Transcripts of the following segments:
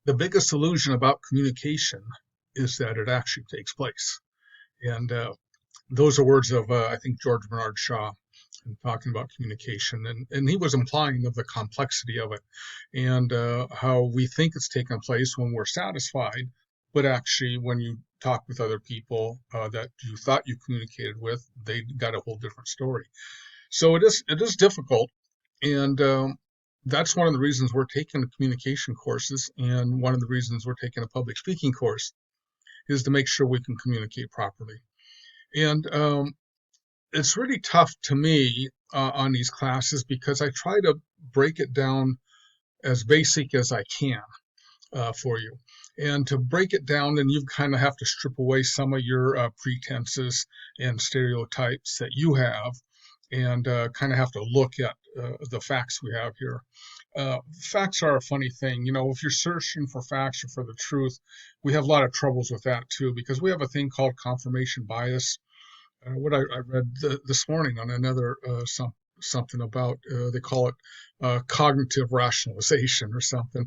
the biggest illusion about communication is that it actually takes place. And those are words of, I think, George Bernard Shaw, talking about communication. And he was implying of the complexity of it and how we think it's taken place when we're satisfied. But actually, when you talk with other people that you thought you communicated with, they got a whole different story. So it is difficult. And that's one of the reasons we're taking the communication courses. And one of the reasons we're taking a public speaking course is to make sure we can communicate properly. And it's really tough to me on these classes because I try to break it down as basic as I can for you. And to break it down, then you kind of have to strip away some of your pretenses and stereotypes that you have and kind of have to look at the facts we have here. Facts are a funny thing. If you're searching for facts or for the truth, we have a lot of troubles with that too, because we have a thing called confirmation bias. What I read this morning on another something about, they call it cognitive rationalization or something.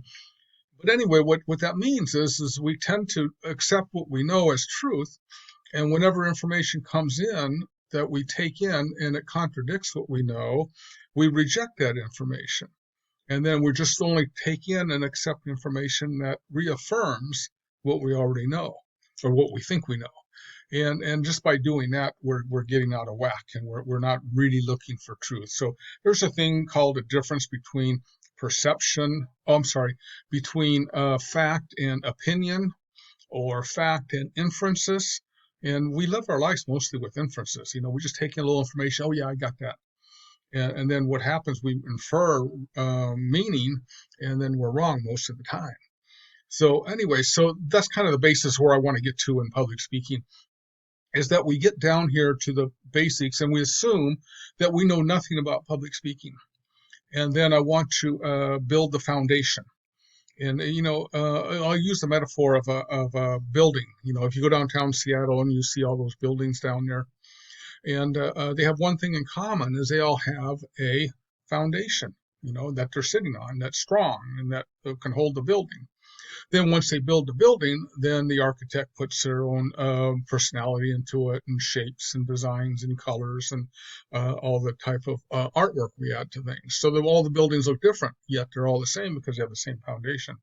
But anyway, what that means is we tend to accept what we know as truth, and whenever information comes in that we take in and it contradicts what we know, we reject that information. And then we just only take in and accept information that reaffirms what we already know or what we think we know. And just by doing that, we're getting out of whack, and we're not really looking for truth. So there's a thing called a difference between perception. Oh, I'm sorry, between fact and opinion, or fact and inferences. And we live our lives mostly with inferences. We just take in a little information. Oh yeah, I got that. And then what happens? We infer meaning, and then we're wrong most of the time. So anyway, so that's kind of the basis where I want to get to in public speaking, is that we get down here to the basics and we assume that we know nothing about public speaking. And then I want to build the foundation. And, I'll use the metaphor of a building. If you go downtown Seattle and you see all those buildings down there, and they have one thing in common, is they all have a foundation, that they're sitting on, that's strong and that can hold the building. Then once they build the building, then the architect puts their own personality into it, and shapes and designs and colors and all the type of artwork we add to things. So that all the buildings look different, yet they're all the same because they have the same foundation.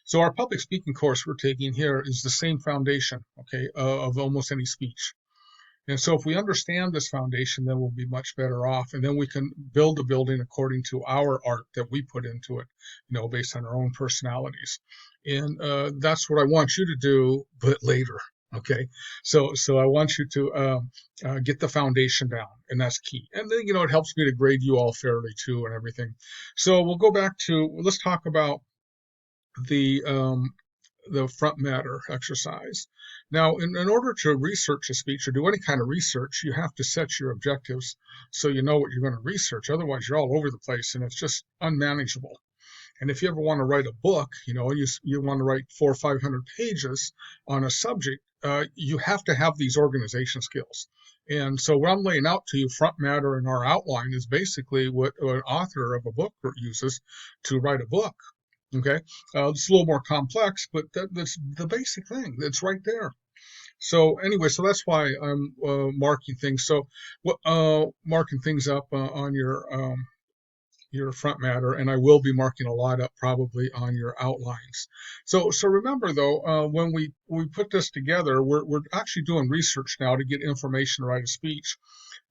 So our public speaking course we're taking here is the same foundation, okay, of almost any speech. And so if we understand this foundation, then we'll be much better off. And then we can build the building according to our art that we put into it, based on our own personalities. And that's what I want you to do, but later. Okay. So I want you to get the foundation down, and that's key. And then, it helps me to grade you all fairly too and everything. So we'll go back to, let's talk about the front matter exercise. Now, in order to research a speech or do any kind of research, you have to set your objectives so you know what you're going to research. Otherwise, you're all over the place and it's just unmanageable. And if you ever want to write a book, you want to write 400 or 500 pages on a subject, you have to have these organization skills. And so what I'm laying out to you, front matter in our outline, is basically what an author of a book uses to write a book. Okay, it's a little more complex, but that's the basic thing. It's right there. So anyway, so that's why I'm marking things. So marking things up on your front matter, and I will be marking a lot up probably on your outlines. So remember though, when we put this together, we're actually doing research now to get information to write a speech.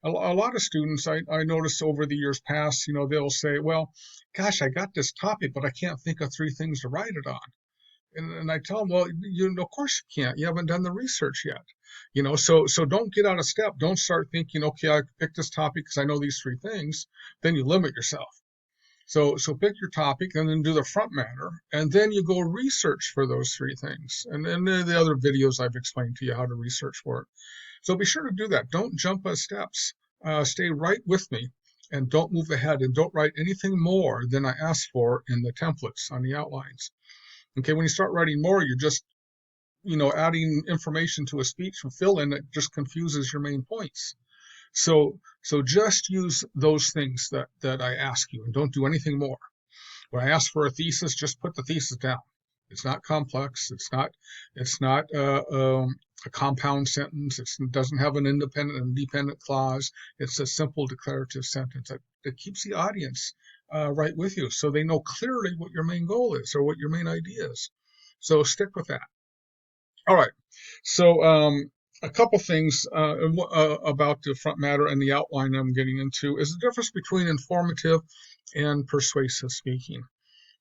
A lot of students I noticed over the years past, they'll say, well, gosh, I got this topic, but I can't think of 3 things to write it on. And I tell them, well, of course you can't. You haven't done the research yet. So don't get out of step. Don't start thinking, okay, I picked this topic because I know these 3 things. Then you limit yourself. So pick your topic and then do the front matter, and then you go research for those 3 things. And then the other videos I've explained to you how to research for it. So be sure to do that. Don't jump steps. Stay right with me, and don't move ahead, and don't write anything more than I asked for in the templates on the outlines. Okay, when you start writing more, you're just, adding information to a speech and fill in that just confuses your main points. So just use those things that I ask you, and don't do anything more. When I ask for a thesis, just put the thesis down. It's not complex. It's not a compound sentence. It doesn't have an independent and dependent clause. It's a simple declarative sentence that keeps the audience right with you, so they know clearly what your main goal is or what your main idea is. So stick with that. All right. So a couple things about the front matter and the outline I'm getting into is the difference between informative and persuasive speaking.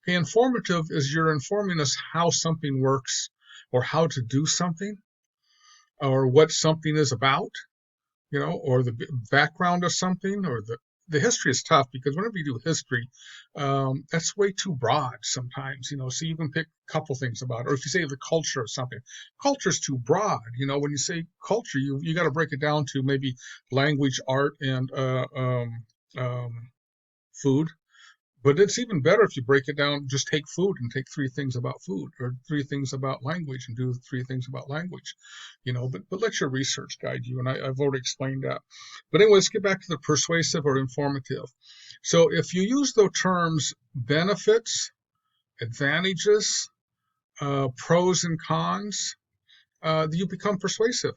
Okay, informative is you're informing us how something works or how to do something or what something is about, or the background of something, or the history is tough because whenever you do history, that's way too broad sometimes, so you can pick a couple things about it. Or if you say the culture of something, culture is too broad. When you say culture, you got to break it down to maybe language, art, and food. But it's even better if you break it down, just take food and take three things about food, or three things about language and do three things about language, but let your research guide you. And I've already explained that. But anyway, let's get back to the persuasive or informative. So if you use the terms benefits, advantages, pros and cons, you become persuasive.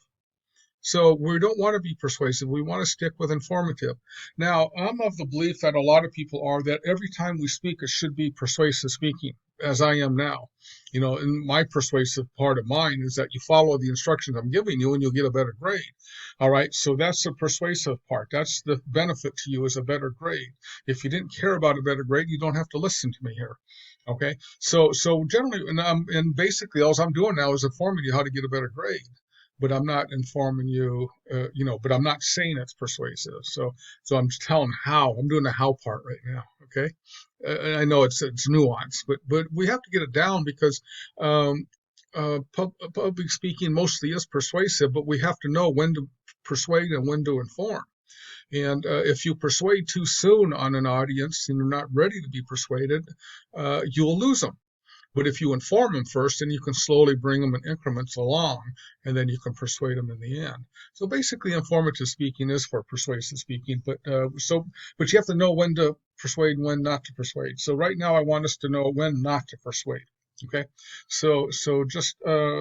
So we don't want to be persuasive. We want to stick with informative. Now, I'm of the belief that a lot of people are that every time we speak, it should be persuasive speaking, as I am now. And my persuasive part of mine is that you follow the instructions I'm giving you and you'll get a better grade. All right, so that's the persuasive part. That's the benefit to you, is a better grade. If you didn't care about a better grade, you don't have to listen to me here. Okay, so generally, and basically, all I'm doing now is informing you how to get a better grade. But I'm not informing you, but I'm not saying it's persuasive. So I'm telling how. I'm doing the how part right now. Okay, and I know it's nuanced, but we have to get it down because public speaking mostly is persuasive, but we have to know when to persuade and when to inform. And if you persuade too soon on an audience and you're not ready to be persuaded, you'll lose them. But if you inform them first, then you can slowly bring them in increments along, and then you can persuade them in the end. So basically, informative speaking is for persuasive speaking, but you have to know when to persuade and when not to persuade. So right now, I want us to know when not to persuade. Okay, so just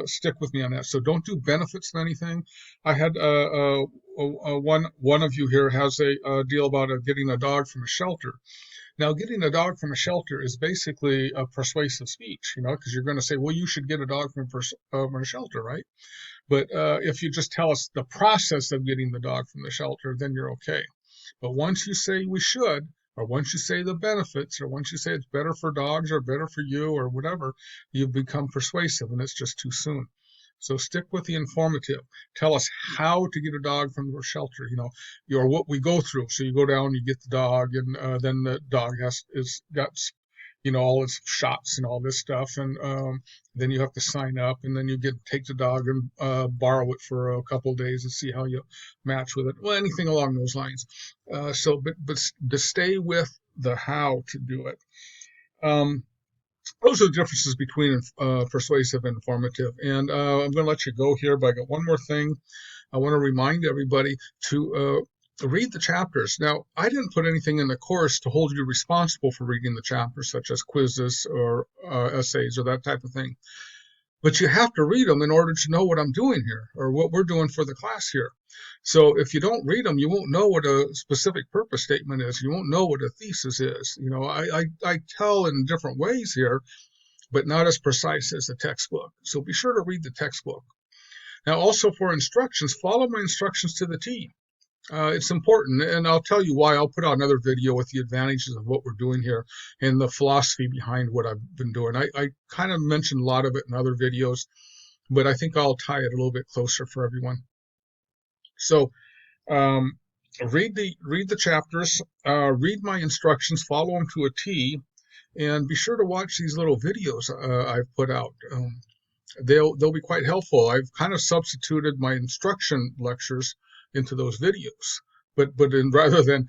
stick with me on that. So don't do benefits of anything. I had one of you here has a deal about getting a dog from a shelter. Now, getting a dog from a shelter is basically a persuasive speech, because you're going to say, well, you should get a dog from a shelter, right? But if you just tell us the process of getting the dog from the shelter, then you're okay. But once you say we should, or once you say the benefits, or once you say it's better for dogs or better for you or whatever, you become persuasive, and it's just too soon. So stick with the informative. Tell us how to get a dog from the shelter, or what we go through. So you go down, you get the dog, and then the dog is got, all its shots and all this stuff, and then you have to sign up, and then you take the dog and borrow it for a couple of days and see how you match with it. Well, anything along those lines. But to stay with the how to do it. Those are the differences between persuasive and informative. And I'm going to let you go here, but I got one more thing. I want to remind everybody to read the chapters. Now, I didn't put anything in the course to hold you responsible for reading the chapters, such as quizzes or essays or that type of thing. But you have to read them in order to know what I'm doing here or what we're doing for the class here. So if you don't read them, you won't know what a specific purpose statement is. You won't know what a thesis is. I tell in different ways here, but not as precise as the textbook. So be sure to read the textbook. Now, also for instructions, follow my instructions to the T. It's important, and I'll tell you why. I'll put out another video with the advantages of what we're doing here and the philosophy behind what I've been doing. I kind of mentioned a lot of it in other videos, but I think I'll tie it a little bit closer for everyone. So read the chapters, read my instructions, follow them to a T, and be sure to watch these little videos I've put out. They'll be quite helpful. I've kind of substituted my instruction lectures into those videos, but rather than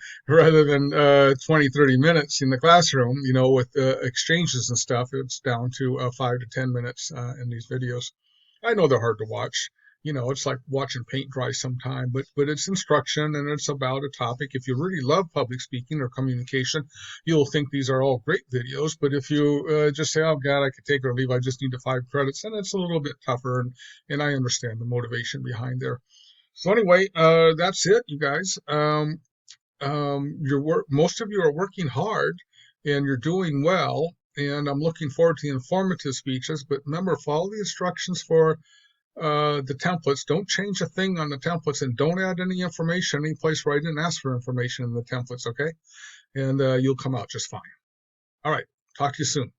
20, 30 minutes in the classroom, with exchanges and stuff, it's down to 5 to 10 minutes in these videos. I know they're hard to watch, it's like watching paint dry sometime, but it's instruction and it's about a topic. If you really love public speaking or communication, you'll think these are all great videos. But if you just say, oh God, I could take or leave, I just need the 5 credits, then it's a little bit tougher. And I understand the motivation behind there. So anyway, that's it, you guys. Most of you are working hard and you're doing well. And I'm looking forward to the informative speeches. But remember, follow the instructions for the templates. Don't change a thing on the templates, and don't add any information any place where I didn't ask for information in the templates, okay? And you'll come out just fine. All right. Talk to you soon.